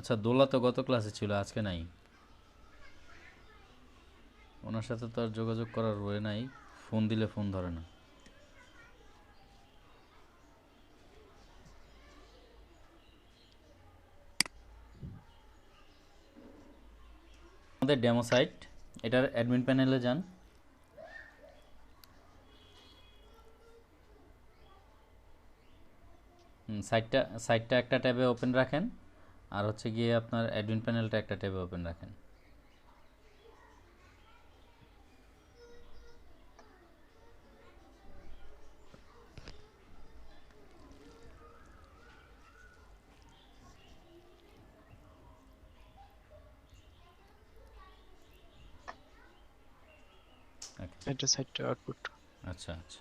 আচ্ছা, দোলা তো গত ক্লাসে ছিল, আজকে নাই। ওনার সাথে তো আর যোগাযোগ করার ওয়ে নাই, ফোন দিলে ফোন ধরে না। আমাদের ডেমো সাইট, এটার অ্যাডমিন প্যানেলে যান। সাইটটা সাইটটা একটা ট্যাবে ওপেন রাখেন, আর হচ্ছে গিয়ে আপনার অ্যাডমিন প্যানেলটা একটা ট্যাবে ওপেন রাখেন। ওকে। এটা সাইটটা আউটপুট। আচ্ছা আচ্ছা,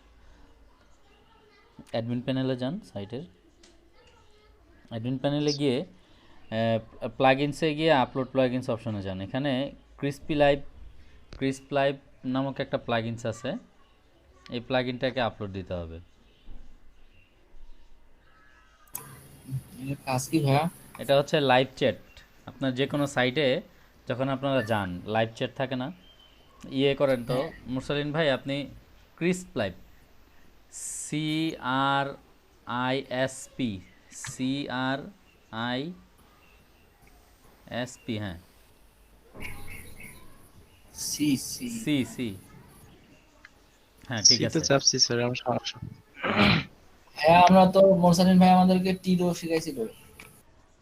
অ্যাডমিন প্যানেলে যান সাইটের। অ্যাডমিন প্যানেলে গিয়ে প্লাগইনসে গিয়ে আপলোড প্লাগইনস অপশনে যান। এখানে ক্রিস্প লাইভ নামক একটা প্লাগইনস আছে, এই প্লাগইনটাকে আপলোড দিতে হবে। কাজ কি ভাইয়া? এটা হচ্ছে লাইভ চ্যাট। আপনার যে কোনো সাইটে যখন আপনারা যান, লাইভ চ্যাট থাকে না, ইয়ে করেন তো হ্যাঁ, মুরসালিন ভাই, আপনি ক্রিস্প লাইভ, CRISP, CRISP, হ্যাঁ, সি সি। সি সি, হ্যাঁ ঠিক সিতে আছে। চাপছি স্যার, আমার সমস্যা। হ্যাঁ, আমরা তো মোরসালিন ভাই আমাদেরকে টিডো শিখাইছিল।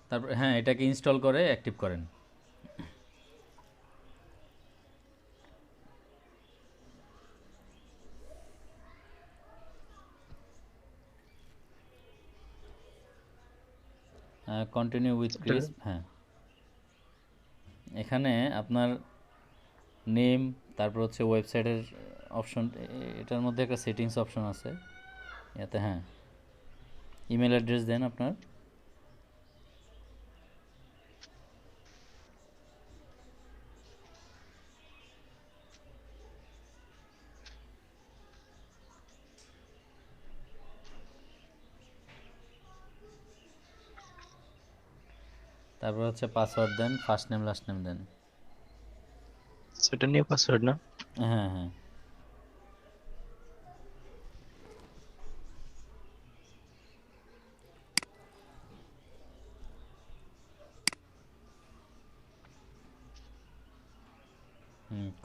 তারপর হ্যাঁ, এটাকে ইনস্টল করে অ্যাক্টিভ করেন। কন্টিনিউ উইথ এটা ক্রিস্প, হ্যাঁ। এখানে আপনার নেম, তারপর হচ্ছে ওয়েবসাইটের অপশন, এটার মধ্যে একটা সেটিংস অপশন আছে ইয়াতে, হ্যাঁ। ইমেল অ্যাড্রেস দেন আপনার। তারপর হচ্ছে পাসওয়ার্ড দেন, ফার্স্ট নেম লাস্ট নেম দেন। সেটা নিয়ে পাসওয়ার্ড না? হ্যাঁ হ্যাঁ,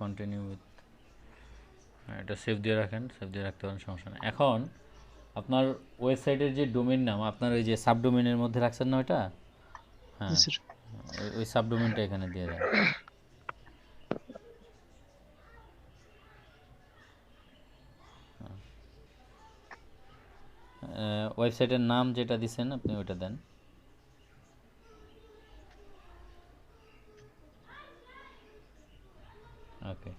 কন্টিনিউ উইথ, এটা সেভ দিয়ে রাখেন, সেভ দিয়ে রাখতে পারেন, সমস্যা নেই। এখন আপনার ওয়েবসাইটের যে ডোমেইন নাম, আপনার ওই যে সাবডোমেইনের মধ্যে রাখছেন না ওইটা, হ্যাঁ, স্যার ওই সাবডোমেইনটা এখানে দিয়ে দেন। ওয়েবসাইটের নাম যেটা দিছেন আপনি ওইটা দেন। ওকে,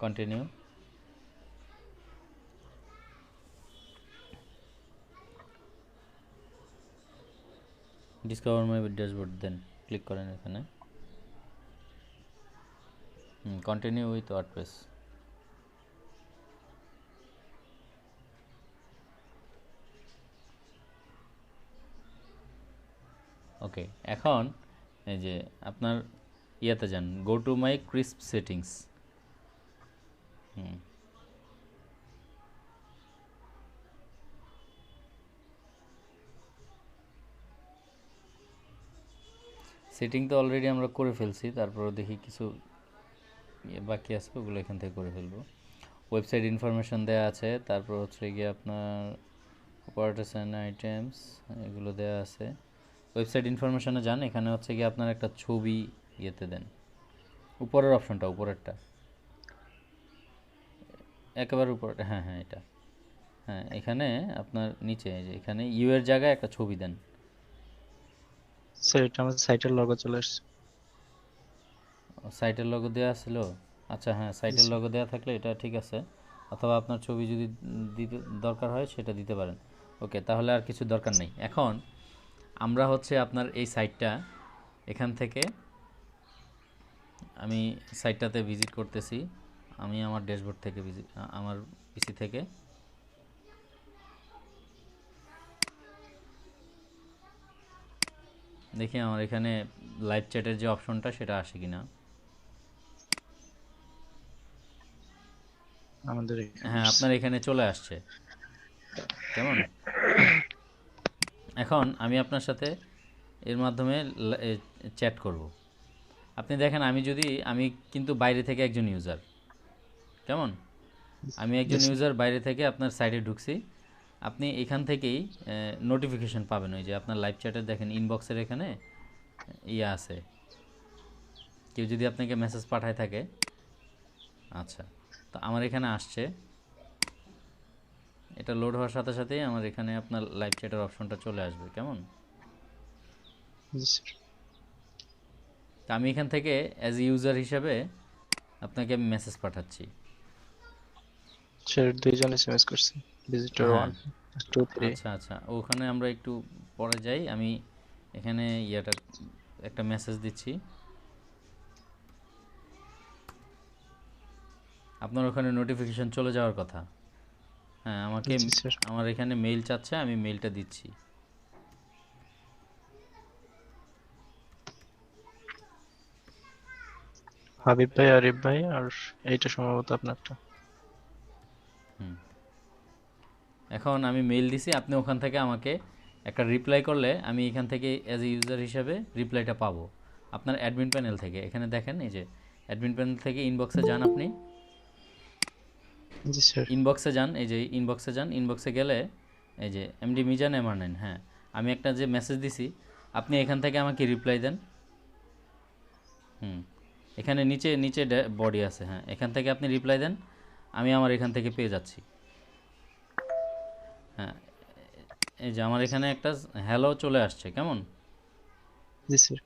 কন্টিনিউ। ডিসকভার মাই ড্যাশবোর্ড দেন, ক্লিক করেন এখানে। Continue with WordPress. ওকে, এখন এই যে আপনার ইয়াতে যান, go to my crisp settings. Hmm, setting তো অলরেডি আমরা করে ফেলছি, তারপরে দেখি কিছু বাকি আছে, ওগুলো এখান থেকে করে ফেলবো। ওয়েবসাইট ইনফরমেশন দেওয়া আছে, তারপর হচ্ছে গিয়ে আপনার অপারেটরস অ্যান্ড আইটেমস, এগুলো দেওয়া আছে। ওয়েবসাইট ইনফরমেশনে যান, এখানে হচ্ছে গিয়ে আপনার একটা ছবি ইয়েতে দেন, উপরের অপশনটা, উপরেরটা, একেবারে উপরেরটা, হ্যাঁ হ্যাঁ এটা, হ্যাঁ এখানে আপনার নিচে এই যে এখানে ইউ এর জায়গায় একটা ছবি দেন। স্যার এটা আমার সাইটের লগো চলে আসছে। সাইটের লোগো দেওয়া ছিল, আচ্ছা হ্যাঁ, জি সাইটের স্যার। লোগো দেওয়া থাকলে এটা ঠিক আছে, অথবা আপনার ছবি যদি দিতে দরকার হয় সেটা দিতে পারেন। ওকে, তাহলে আর কিছু দরকার নেই। এখন আমরা হচ্ছে আপনার এই সাইটটা, এখান থেকে আমি সাইটটাতে ভিজিট করতেছি, আমি আমার ড্যাশবোর্ড থেকে ভিজিট, আমার পিসি থেকে। দেখি আমার এখানে লাইভ চ্যাটের যে অপশনটা সেটা আসে কিনা। আমাদের এখানে হ্যাঁ, আসছে। আপনার এখানে চলে আসছে। কেমন? এখন আমি আপনার সাথে এর মাধ্যমে চ্যাট করব। আপনি দেখেন আমি কিন্তু বাইরে থেকে একজন ইউজার। কেমন? আমি একজন Yes, sir. ইউজার বাইরে থেকে আপনার সাইটে ঢুকছি। আপনি এখান থেকেই নোটিফিকেশন পাবেন, ওই যে আপনার লাইভ চ্যাটের দেখেন ইনবক্সের এখানে ইয়ে আছে, কেউ যদি আপনাকে মেসেজ পাঠায় থাকে। আচ্ছা, তো আমার এখানে আসছে, এটা লোড হওয়ার সাথে সাথেই আমার এখানে আপনার লাইভ চ্যাটের অপশনটা চলে আসবে। কেমন? Yes, sir. তো আমি এখান থেকে অ্যাজ ইউজার হিসেবে আপনাকে আমি মেসেজ পাঠাচ্ছি। স্যার দুইজন এসএমএস করছে, ভিজিটর হ্যাঁ, 1 2 3। আচ্ছা আচ্ছা, ওখানে আমরা একটু পরে যাই। আমি এখানে ইয়েটা একটা মেসেজ দিচ্ছি। আপনার ওখানে নোটিফিকেশন চলে যাওয়ার কথা। হ্যাঁ, আমাকে জি স্যার। আমার এখানে মেইল চাচ্ছে, আমি মেইলটা দিচ্ছি। হাবিব ভাই, আরিফ ভাই, আর এইটা সম্ভবত আপনারটা। এখন আমি মেইল দিছি, আপনি ওখান থেকে আমাকে একটা রিপ্লাই করলে আমি এখান থেকে অ্যাজ এ ইউজার হিসাবে রিপ্লাইটা পাবো আপনার অ্যাডমিন প্যানেল থেকে। এখানে দেখেন এই যে অ্যাডমিন প্যানেল থেকে ইনবক্সে যান, আপনি জি স্যার। ইনবক্সে যান, এই যে ইনবক্সে যান, ইনবক্সে গেলে এই যে এমডি মিজান MR9, হ্যাঁ আমি একটা যে মেসেজ দিছি, আপনি এখান থেকে আমাকে রিপ্লাই দেন। এখানে নিচে নিচে বডি আছে, হ্যাঁ এখান থেকে আপনি রিপ্লাই দেন, আমি আমার এখান থেকে পেয়ে যাচ্ছি। হ্যাঁ, এই যে আমার এখানে একটা হ্যালো চলে আসছে। কেমন? জি স্যার।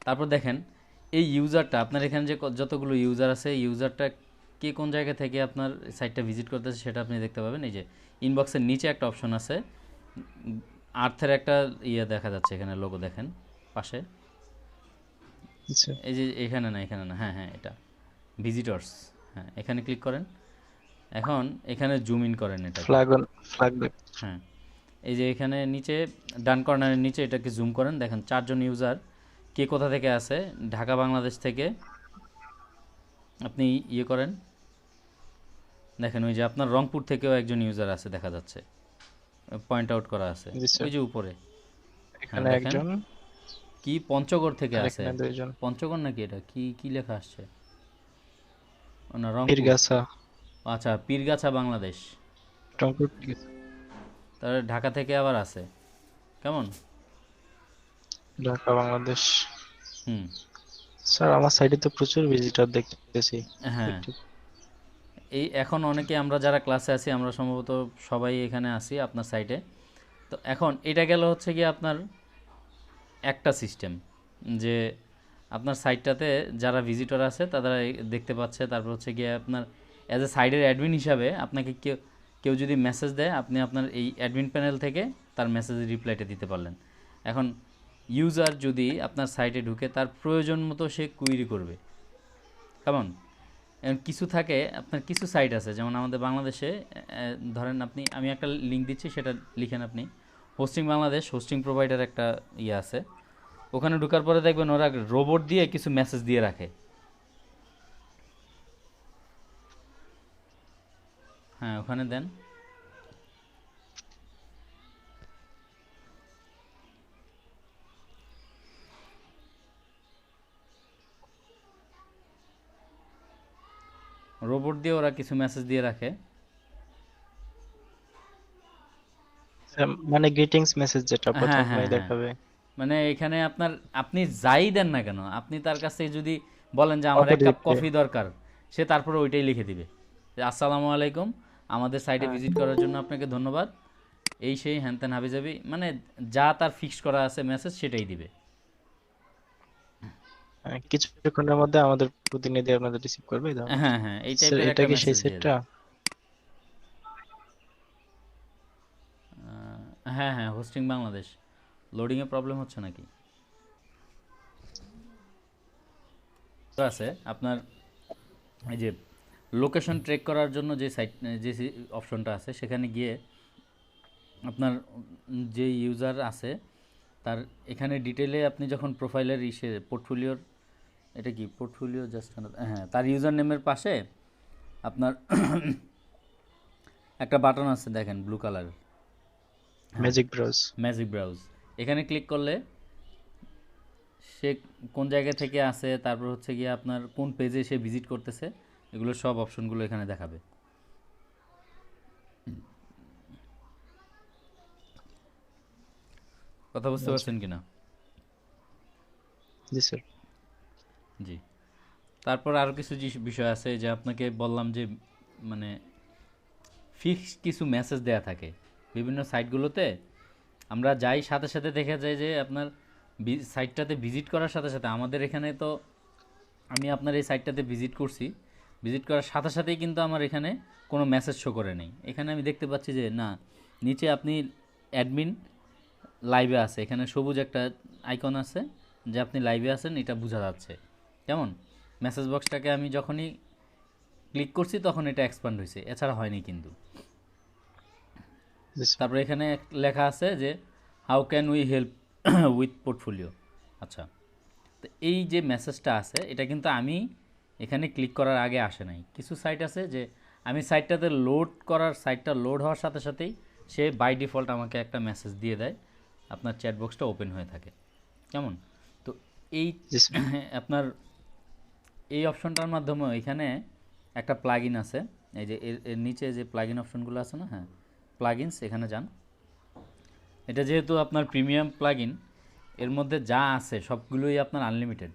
তারপর দেখেন এই ইউজারটা, আপনার এখানে যে যতগুলো ইউজার আছে, ইউজারটা কে কোন জায়গা থেকে আপনার সাইটটা ভিজিট করতেছে সেটা আপনি দেখতে পাবেন। এই যে ইনবক্সের নিচে একটা অপশন আছে, আর্থের একটা ইয়ে দেখা যাচ্ছে, এখানে লোগো দেখেন পাশে। জি স্যার। এই যে এখানে না, এখানে না, হ্যাঁ হ্যাঁ এটা ভিজিটর্স। হ্যাঁ, এখানে ক্লিক করেন। এখন এখানে জুম ইন করেন এটা। Flag back. হ্যাঁ, এই যে এখানে নিচে ডান কর্নারের নিচে এটাকে জুম করেন, দেখেন 4 জন ইউজার কে কোথা থেকে আছে, ঢাকা বাংলাদেশ থেকে। আপনি ইয়ে করেন, দেখেন ওই যে আপনার রংপুর থেকেও একজন ইউজার আছে দেখা যাচ্ছে, পয়েন্ট আউট করা আছে জি স্যার। ওই যে উপরে। হ্যাঁ এখানে দেখেন, একজন, কি পঞ্চগড় থেকে আর আছে, এখানে দুইজন। পঞ্চগড় নাকি, এটা কি কি লেখা আসছে? ও না, রংপুর। পীরগাছা, আচ্ছা, পীরগাছা বাংলাদেশ। রংপুর, তার ঢাকা থেকে আবার আছে। কেমন? ঢাকা বাংলাদেশ। হুম, স্যার আমার সাইডে তো প্রচুর ভিজিটর দেখতেছি। হ্যাঁ এই এখন অনেকে আমরা যারা ক্লাসে আছি আমরা সম্ভবত সবাই এখানে আছি আপনার সাইটে। তো এখন এটা গেল হচ্ছে গিয়ে আপনার একটা সিস্টেম, যে আপনার সাইটটাতে যারা ভিজিটর আছে তারা দেখতে পাচ্ছে। তারপর হচ্ছে গিয়ে আপনার অ্যাজ এ সাইডের অ্যাডমিন হিসাবে আপনাকে কেউ কেউ যদি মেসেজ দেয়, আপনি আপনার এই অ্যাডমিন প্যানেল থেকে তার মেসেজের রিপ্লাইটা দিতে পারলেন। এখন ইউজার যদি আপনার সাইটে ঢুকে তার প্রয়োজন মতো সে কুইরি করবে। কেমন? এখন কিছু থাকে, আপনার কিছু সাইট আছে যেমন আমাদের বাংলাদেশে, ধরেন আমি একটা লিঙ্ক দিচ্ছি, সেটা লিখেন আপনি। হোস্টিং বাংলাদেশ, হোস্টিং প্রোভাইডার একটা ইয়ে আছে, ওখানে ঢোকার পরে দেখবেন ওরা রোবট দিয়ে কিছু মেসেজ দিয়ে রাখে। হ্যাঁ, ওখানে দেন। রোবট দিয়ে ওরা কিছু মেসেজ দিয়ে রাখে। মানে গ্রিটিংস মেসেজ যেটা হ্যাঁ প্রথমে হ্যাঁ হ্যাঁ, দেখাবে। মানে এখানে আপনি যাই দেন না কেন, আপনি তার কাছে যদি বলেন যে আমার এক কাপ Opposite, কফি দরকার, সে তারপরে ওইটাই লিখে দিবে যে আসসালামু আলাইকুম, আমাদের সাইটে হ্যাঁ। ভিজিট করার জন্য আপনাকে ধন্যবাদ, এই সেই হ্যানত্যান হাবিজাবি, মানে যা তার ফিক্সড করা আছে মেসেজ সেটাই দিবে। কিছুক্ষণের মধ্যে আমাদের প্রতিনিধি আপনাদের রিসিভ করবে, এই ধরনের। হ্যাঁ হ্যাঁ, এই স্যার টাইপের এটা একটা কি সেই মেসেজ দিয়ে সেটটা? দেয়। হ্যাঁ হ্যাঁ, হোস্টিং বাংলাদেশ। লোডিংয়ে প্রবলেম হচ্ছে নাকি? তো আছে আপনার এই যে লোকেশন ট্র্যাক করার জন্য যে সাইট, যে অপশনটা আছে, সেখানে গিয়ে আপনার যে ইউজার আছে তার এখানে ডিটেলে আপনি যখন প্রোফাইলের পোর্টফোলিওর, এটা কি পোর্টফোলিও জাস্ট, হ্যাঁ, তার ইউজার নেমের পাশে আপনার একটা বাটন আছে দেখেন ব্লু কালারের, ম্যাজিক ব্রাউজ। Magic browse. এখানে ক্লিক করলে সে কোন জায়গা থেকে আসে, তারপর হচ্ছে গিয়ে আপনার কোন পেজে সে ভিজিট করতেছে, এগুলো সব অপশনগুলো এখানে দেখাবে। কথা বুঝতে পারছেন কিনা? জি স্যার। জি। তারপর আরও কিছু বিষয় আছে যে আপনাকে বললাম যে মানে ফিক্সড কিছু মেসেজ দেয়া থাকে বিভিন্ন সাইটগুলোতে। আমরা যাই সাথে সাথে দেখা যায় যে আপনার সাইটটাতে ভিজিট করার সাথে সাথে আমাদের এখানে তো আমি আপনার এই সাইটটাতে ভিজিট করছি, ভিজিট করার সাথে সাথেই কিন্তু আমার এখানে কোনো মেসেজ শো করে নেই। এখানে আমি দেখতে পাচ্ছি যে না, নিচে আপনি অ্যাডমিন লাইভে আছে, এখানে সবুজ একটা আইকন আছে যে আপনি লাইভে আছেন, এটা বোঝা যাচ্ছে। কেমন মেসেজ বক্সটাকে আমি যখনই ক্লিক করছি তখন এটা এক্সপ্যান্ড হয়েছে, এছাড়া হয়নি কিন্তু। জি স্যার। তারপরে এখানে লেখা আছে যে how can we help with portfolio. আচ্ছা, তো এই যে মেসেজটা আছে এটা কিন্তু আমি এখানে ক্লিক করার আগে আসে নাই। কিছু সাইট আছে যে আমি সাইটটাতে সাইটটা লোড হওয়ার সাথে সাথেই সে বাই ডিফল্ট আমাকে একটা মেসেজ দিয়ে দেয়, আপনার চ্যাট বক্সটা ওপেন হয়ে থাকে। কেমন? তো এই জি স্যার। আপনার এই অপশনটার মাধ্যমে এখানে একটা প্লাগইন আছে, এই যে এর নিচে যে প্লাগইন অপশনগুলো আছে না, হ্যাঁ, প্লাগইনস, এখানে যান। এটা যেহেতু আপনার প্রিমিয়াম প্লাগইন, এর মধ্যে যা আছে সবগুলোই আপনার আনলিমিটেড।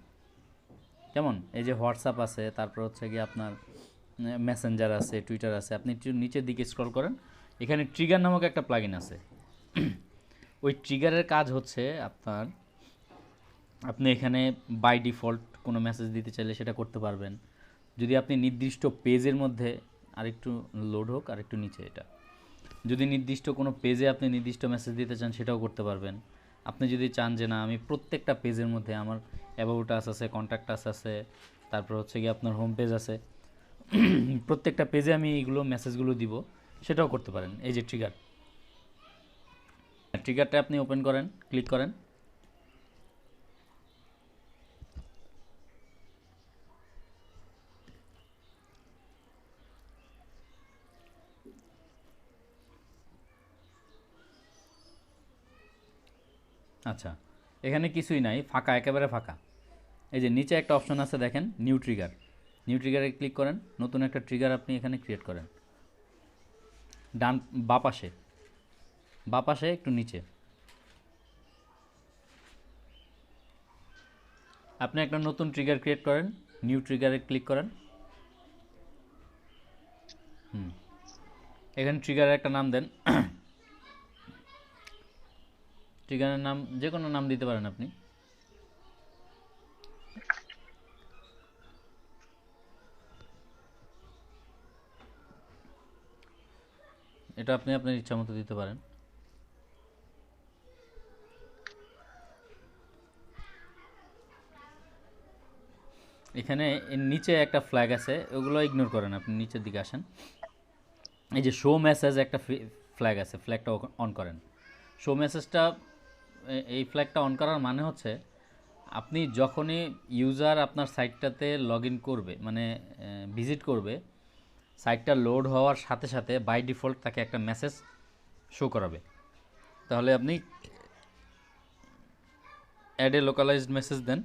কেমন? এই যে হোয়াটসঅ্যাপ আছে, তারপর হচ্ছে গিয়ে আপনার মেসেঞ্জার আছে, টুইটার আছে। আপনি একটু নিচের দিকে স্ক্রল করেন, এখানে ট্রিগার নামক একটা প্লাগইন আছে। ওই ট্রিগারের কাজ হচ্ছে আপনার, আপনি এখানে বাই ডিফল্ট কোনো মেসেজ দিতে চাইলে সেটা করতে পারবেন। যদি আপনি নির্দিষ্ট পেজের মধ্যে, আরেকটু লোড হোক, আরেকটু নিচে, এটা যদি নির্দিষ্ট কোনো পেজে আপনি নির্দিষ্ট মেসেজ দিতে চান সেটাও করতে পারবেন। আপনি যদি চান যে না আমি প্রত্যেকটা পেজের মধ্যে আমার অ্যাবাউট আস আছে, কন্ট্যাক্ট আস আছে, তারপর হচ্ছে গিয়ে আপনার হোম পেজ আছে, প্রত্যেকটা পেজে আমি এইগুলো মেসেজগুলো দিব, সেটাও করতে পারেন। এই যে ট্রিগারটা আপনি ওপেন করেন, ক্লিক করেন। আচ্ছা, এখানে কিছুই নাই, ফাঁকা, একেবারে ফাঁকা। এই যে নিচে একটা অপশন আছে দেখেন, নিউ ট্রিগার। নিউ ট্রিগারে ক্লিক করেন, নতুন একটা ট্রিগার আপনি এখানে ক্রিয়েট করেন। ডান বাপাশে একটু নিচে আপনি একটা নতুন ট্রিগার ক্রিয়েট করেন, নিউ ট্রিগারে ক্লিক করেন। এখানে ট্রিগারের একটা নাম দেন। ট্রিগারের নাম যে কোনো নাম দিতে পারেন আপনি। এটা আপনি আপনার ইচ্ছা মতো দিতে পারেন। এখানে এর নিচে একটা ফ্ল্যাগ আছে, ওগুলো ইগনোর করেন, আপনি নিচের দিকে আসেন। এই যে শো মেসেজ একটা ফ্ল্যাগ আছে, ফ্ল্যাগটা অন করেন। শো মেসেজটা, এই ফ্ল্যাগটা অন করার মানে হচ্ছে আপনি যখনই ইউজার আপনার সাইটটাতে লগ ইন করবে, মানে ভিজিট করবে, সাইটটা লোড হওয়ার সাথে সাথে বাই ডিফল্ট তাকে একটা মেসেজ শো করাবে। তাহলে আপনি অ্যাড এ লোকালাইজড মেসেজ দেন,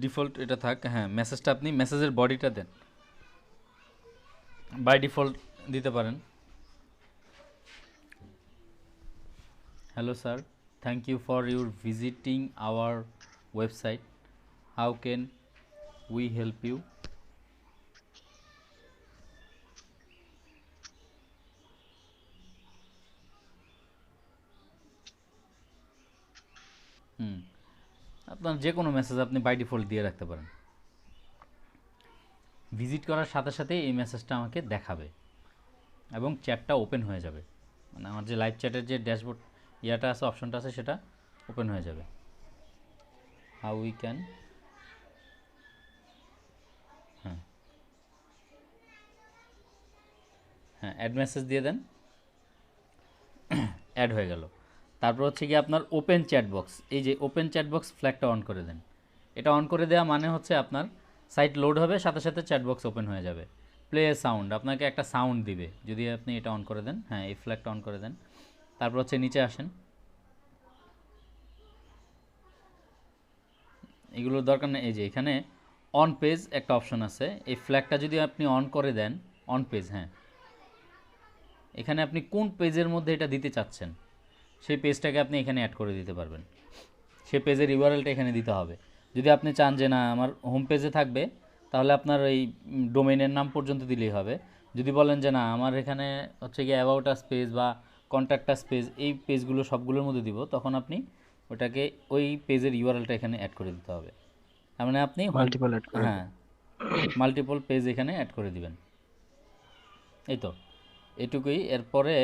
ডিফল্ট এটা থাক, হ্যাঁ, মেসেজটা আপনি মেসেজের বডিটা দেন, বাই ডিফল্ট দিতে পারেন। Hello sir, thank you for your visiting our website, how can we help you. আপনার যে কোনো মেসেজ আপনি বাই ডিফল্ট দিয়ে রাখতে পারেন। ভিজিট করার সাথে সাথে এই মেসেজটা আমাকে দেখাবে এবং চ্যাটটা ওপেন হয়ে যাবে, মানে আমার যে লাইভ চ্যাটের যে ড্যাশবোর্ড ইয়াটা আছে, অপশনটা আছে, সেটা ওপেন হয়ে যাবে। হাউ উই ক্যান, হ্যাঁ হ্যাঁ, অ্যাড মেসেজ দিয়ে দেন, অ্যাড হয়ে গেল। তারপর হচ্ছে কি আপনার ওপেন চ্যাট বক্স, এই যে ওপেন চ্যাট বক্স ফ্ল্যাগটা অন করে দেন। এটা অন করে দেওয়া মানে হচ্ছে আপনার সাইট লোড হবে, সাথে সাথে চ্যাট বক্স ওপেন হয়ে যাবে। প্লে সাউন্ড, আপনাকে একটা সাউন্ড দিবে যদি আপনি এটা অন করে দেন। হ্যাঁ, এই ফ্ল্যাগটা অন করে দেন। তারপর হচ্ছে নিচে আসেন, এগুলোর দরকার নেই। এই যে এখানে অন পেজ একটা অপশন আছে, এই ফ্ল্যাগটা যদি আপনি অন করে দেন, অন পেজ, হ্যাঁ, এখানে আপনি কোন পেজের মধ্যে এটা দিতে চাচ্ছেন সেই পেজটাকে আপনি এখানে অ্যাড করে দিতে পারবেন। সেই পেজের ইউআরএলটা এখানে দিতে হবে। যদি আপনি চান যে না আমার হোম পেজে থাকবে, তাহলে আপনার এই ডোমেইনের নাম পর্যন্ত দিলেই হবে। যদি বলেন যে না আমার এখানে হচ্ছে গিয়ে অ্যাবাউট আস পেজ বা কন্ট্যাক্ট আস পেজ, এই পেজগুলো সবগুলোর মধ্যে দিব, তখন আপনি ওটাকে ওই পেজের ইউআরএলটা এখানে অ্যাড করে দিতে হবে। তার মানে আপনি মাল্টিপল অ্যাড করে হ্যাঁ, মাল্টিপল পেজ এখানে অ্যাড করে দিবেন। এই তো, এটুকুই। এরপরে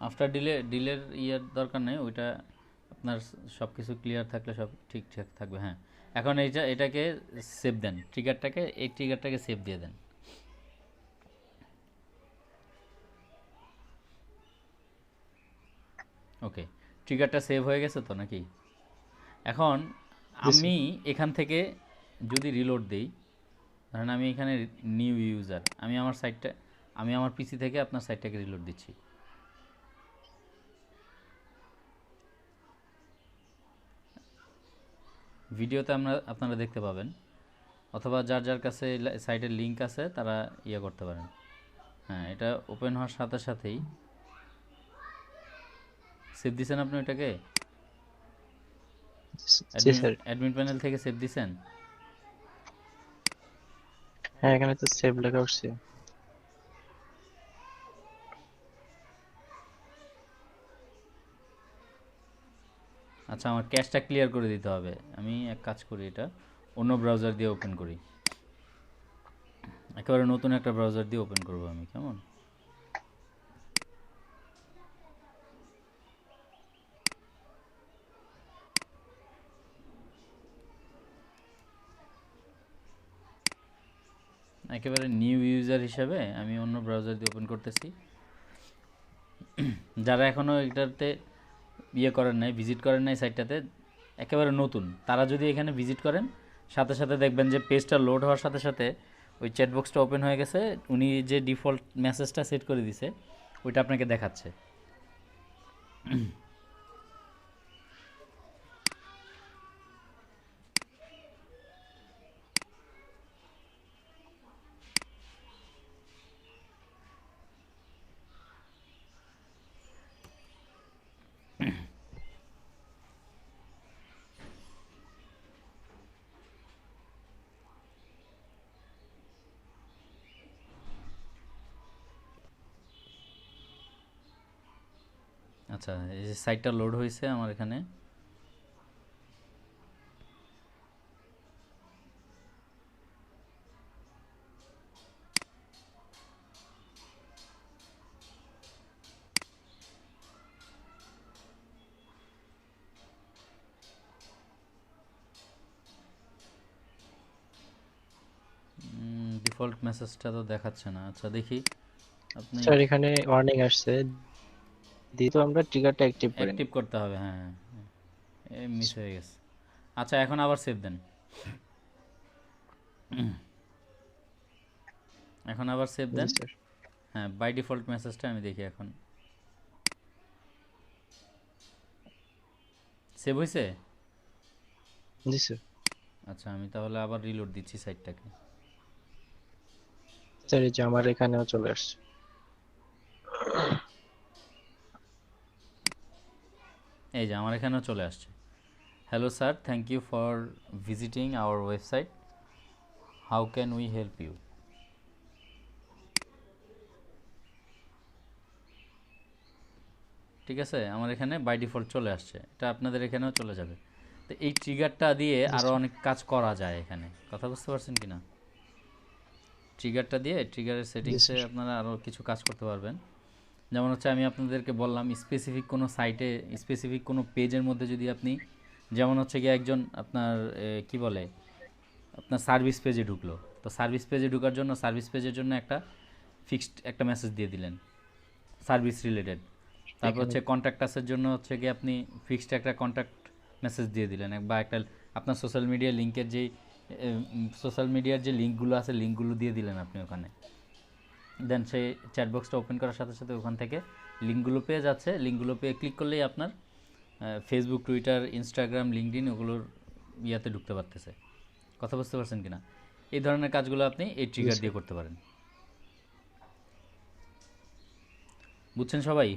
আফটার ডিলের ইয়ার দরকার নেই, ওইটা আপনার সব কিছু ক্লিয়ার থাকলে সব ঠিকঠাক থাকবে। হ্যাঁ, এখন এটাকে সেভ দেন, এই ট্রিগারটাকে সেভ দিয়ে দেন। ওকে, ট্রিগারটা সেভ হয়ে গেছে তো নাকি? এখন আমি এখান থেকে যদি রিলোড দিই, ধরেন আমি এখানে নিউ ইউজার, আমি আমার পিসি থেকে আপনার সাইটটাকে রিলোড দিচ্ছি। ভিডিওতে আপনারা দেখতে পাবেন, অথবা যার যার কাছে সাইটের লিঙ্ক আছে তারা ইয়ে করতে পারেন। হ্যাঁ, এটা ওপেন হওয়ার সাথে সাথেই সেভ দিছেন আপনি ওইটাকে? জি স্যার। অ্যাডমিন প্যানেল থেকে সেভ দিছেন? হ্যাঁ, এখানে তো সেভ লেখা উঠছে। আচ্ছা, আমার ক্যাশটা ক্লিয়ার করে দিতে হবে। আমি এক কাজ করি, এটা অন্য ব্রাউজার দিয়ে ওপেন করি, একেবারে নতুন একটা ব্রাউজার দিয়ে ওপেন করব আমি, কেমন? একেবারে নিউ ইউজার হিসাবে আমি অন্য ব্রাউজার দিয়ে ওপেন করতেছি। যারা এখনও এটাতে ইয়ে করেন নাই, ভিজিট করেন নাই সাইটটাতে, একেবারে নতুন, তারা যদি এখানে ভিজিট করেন, সাথে সাথে দেখবেন যে পেজটা লোড হওয়ার সাথে সাথে ওই চ্যাটবক্সটা ওপেন হয়ে গেছে। উনি যে ডিফল্ট মেসেজটা সেট করে দিছে ওইটা আপনাকে দেখাচ্ছে। আচ্ছা, এই যে সাইটটা লোড হয়েছে আমার এখানে। ডিফল্ট মেসেজটা তো দেখাচ্ছে না। আচ্ছা দেখি, আপনি স্যার এখানে ওয়ার্নিং আসছে, দিয়ে তো আমরা ট্রিগারটা অ্যাক্টিভ করি। অ্যাক্টিভ করতে হবে। হ্যাঁ, মিস হয়ে গেছে। আচ্ছা, এখন আবার সেভ দেন। এখন আবার সেভ জি দেন। স্যার। হ্যাঁ, বাই ডিফল্ট মেসেজটা আমি দেখি এখন সেভ হয়েছে। জি স্যার। আচ্ছা, আমি তাহলে আবার রিলোড দিচ্ছি সাইটটাকে। স্যার এই যে আমার এখানেও চলে আসছে। এই যে আমার এখানেও চলে আসছে। Hello sir, thank you for visiting our website, how can we help you. ঠিক আছে, আমার এখানে বাই ডিফল্ট চলে আসছে, এটা আপনাদের এখানেও চলে যাবে। তো এই ট্রিগারটা দিয়ে আরও অনেক কাজ করা যায় এখানে, কথা বুঝতে পারছেন কি না? ট্রিগারটা দিয়ে ট্রিগারের সেটিংসে স্যার। আপনারা আরও কিছু কাজ করতে পারবেন। যেমন হচ্ছে আমি আপনাদেরকে বললাম, স্পেসিফিক কোনো সাইটে, স্পেসিফিক কোনো পেজের মধ্যে যদি আপনি, যেমন হচ্ছে গিয়ে একজন আপনার কি বলে, আপনার সার্ভিস পেজে ঢুকলো, তো সার্ভিস পেজে ঢোকার জন্য সার্ভিস পেজের জন্য একটা ফিক্সড একটা মেসেজ দিয়ে দিলেন সার্ভিস রিলেটেড। তারপর এখানে হচ্ছে কন্ট্যাক্ট আসার জন্য হচ্ছে কি আপনি ফিক্সড একটা কন্ট্যাক্ট মেসেজ দিয়ে দিলেন, বা একটা আপনার সোশ্যাল মিডিয়া লিঙ্কের যেই সোশ্যাল মিডিয়ার যে লিঙ্কগুলো আছে লিঙ্কগুলো দিয়ে দিলেন আপনি ওখানে। দেন সেই চ্যাটবক্সটা ওপেন করার সাথে সাথে ওখান থেকে লিঙ্কগুলো পেয়ে যাচ্ছে, লিঙ্কগুলো পেয়ে ক্লিক করলেই আপনার ফেসবুক, টুইটার, ইনস্টাগ্রাম, লিঙ্কডইন ওগুলোর ইয়াতে ঢুকতে পারতেছে। কথা বুঝতে পারছেন কিনা? এই ধরনের কাজগুলো আপনি এই ট্রিগার দিয়ে করতে পারেন। বুঝছেন সবাই?